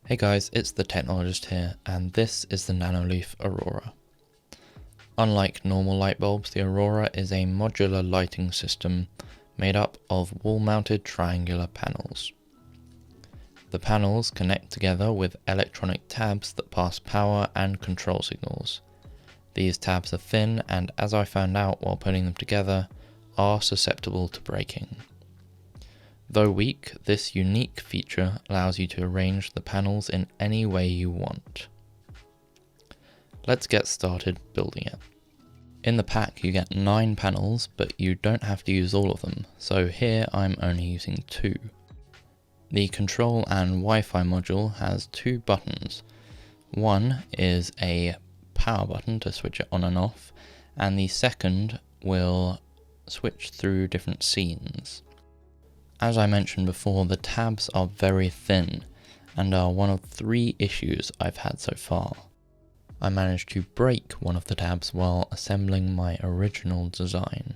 Hey guys, it's the Technologist here, and this is the Nanoleaf Aurora. Unlike normal light bulbs, the Aurora is a modular lighting system made up of wall-mounted triangular panels. The panels connect together with electronic tabs that pass power and control signals. These tabs are thin and, as I found out while putting them together, are susceptible to breaking. Though weak, this unique feature allows you to arrange the panels in any way you want. Let's get started building it. In the pack you get 9 panels, but you don't have to use all of them, so here I'm only using 2. The control and Wi-Fi module has 2 buttons. One is a power button to switch it on and off, and the second will switch through different scenes. As I mentioned before, the tabs are very thin and are one of 3 issues I've had so far. I managed to break one of the tabs while assembling my original design.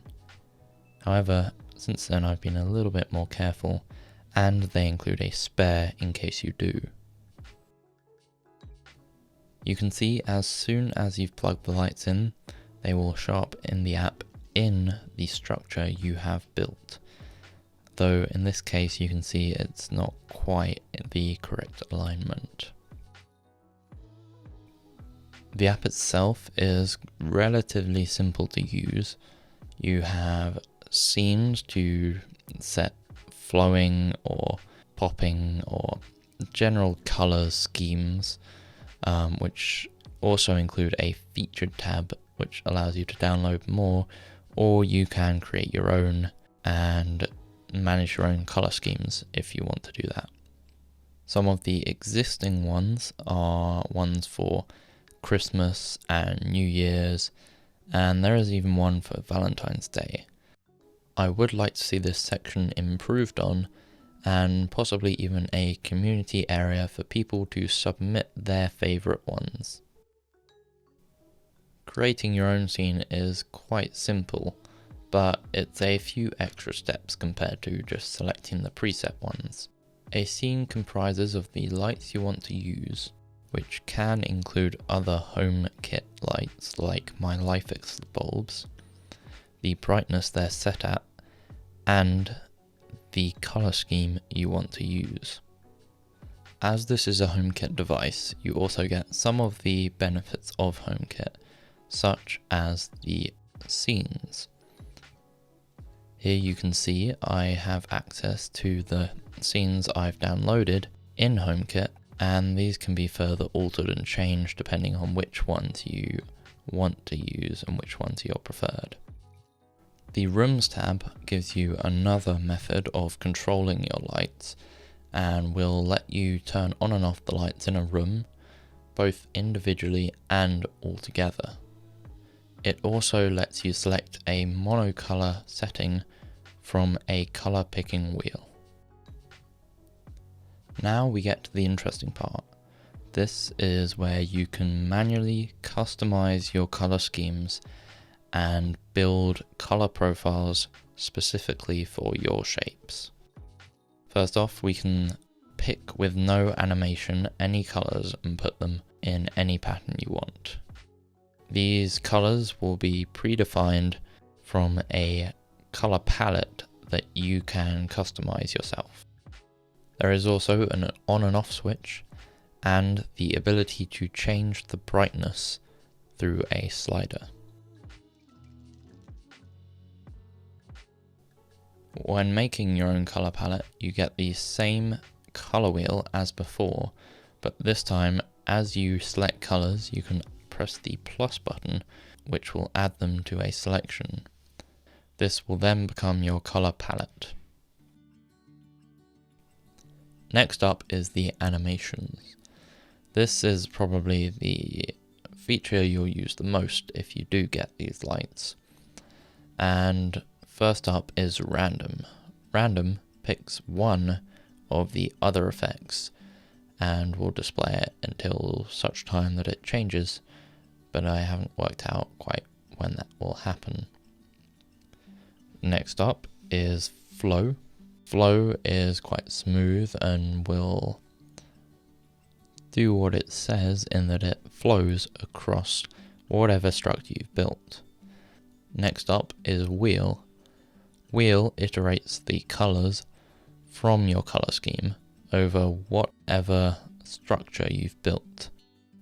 However, since then I've been a little bit more careful, and they include a spare in case you do. You can see as soon as you've plugged the lights in, they will show up in the app in the structure you have built. Though in this case you can see it's not quite the correct alignment. The app itself is relatively simple to use. You have scenes to set flowing or popping or general color schemes, which also include a featured tab which allows you to download more, or you can create your own and manage your own color schemes if you want to do that. Some of the existing ones are ones for Christmas and New Year's, and there is even one for Valentine's Day. I would like to see this section improved on, and possibly even a community area for people to submit their favorite ones. Creating your own scene is quite simple, but it's a few extra steps compared to just selecting the preset ones. A scene comprises of the lights you want to use, which can include other HomeKit lights like my LifeX bulbs, the brightness they're set at, and the color scheme you want to use. As this is a HomeKit device, you also get some of the benefits of HomeKit, such as the scenes. Here you can see I have access to the scenes I've downloaded in HomeKit, and these can be further altered and changed depending on which ones you want to use and which ones are your preferred. The Rooms tab gives you another method of controlling your lights and will let you turn on and off the lights in a room, both individually and all together. It also lets you select a monocolor setting from a color picking wheel. Now we get to the interesting part. This is where you can manually customize your color schemes and build color profiles specifically for your shapes. First off, we can pick with no animation any colors and put them in any pattern you want. These colors will be predefined from a color palette that you can customize yourself. There is also an on and off switch and the ability to change the brightness through a slider. When making your own color palette, you get the same color wheel as before, but this time as you select colors you can press the plus button, which will add them to a selection. This will then become your color palette. Next up is the animations. This is probably the feature you'll use the most if you do get these lights. And first up is random. Random picks one of the other effects and will display it until such time that it changes, but I haven't worked out quite when that will happen. Next up is flow. Flow is quite smooth and will do what it says in that it flows across whatever structure you've built. Next up is wheel. Wheel iterates the colors from your color scheme over whatever structure you've built.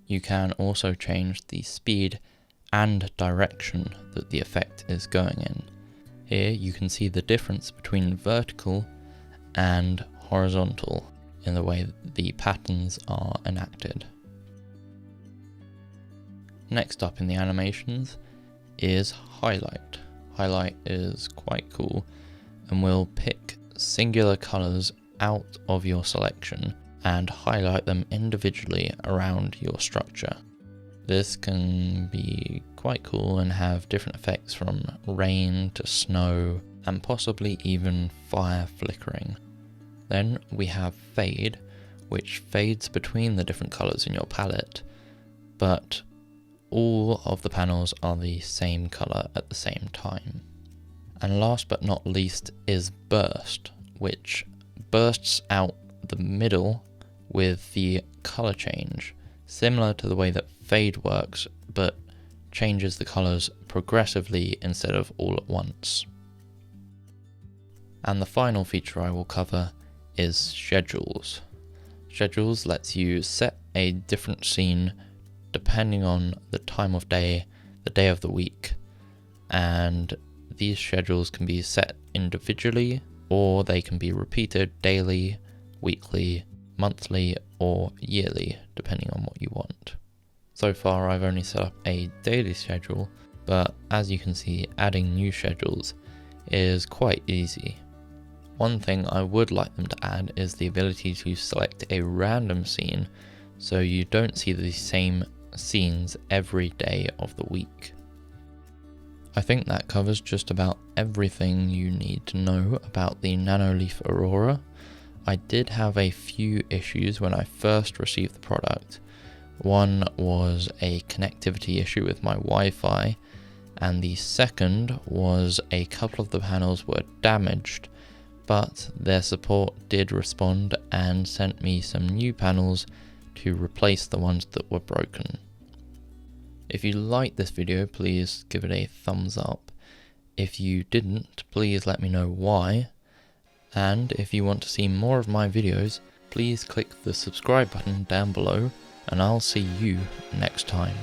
You can also change the speed and direction that the effect is going in. Here you can see the difference between vertical and horizontal in the way that the patterns are enacted. Next up in the animations is highlight. Highlight is quite cool and will pick singular colors out of your selection and highlight them individually around your structure. This can be quite cool and have different effects from rain to snow and possibly even fire flickering. Then we have fade, which fades between the different colors in your palette, but all of the panels are the same color at the same time. And last but not least is burst, which bursts out the middle with the color change, similar to the way that fade works, but changes the colors progressively instead of all at once. And the final feature I will cover is schedules. Schedules lets you set a different scene depending on the time of day, the day of the week, and these schedules can be set individually or they can be repeated daily, weekly, monthly or yearly depending on what you want. So far I've only set up a daily schedule, but as you can see, adding new schedules is quite easy. One thing I would like them to add is the ability to select a random scene so you don't see the same scenes every day of the week. I think that covers just about everything you need to know about the Nanoleaf Aurora. I did have a few issues when I first received the product. One was a connectivity issue with my Wi-Fi, and the second was a couple of the panels were damaged, but their support did respond and sent me some new panels to replace the ones that were broken. If you liked this video, please give it a thumbs up. If you didn't, please let me know why. And if you want to see more of my videos, please click the subscribe button down below, and I'll see you next time.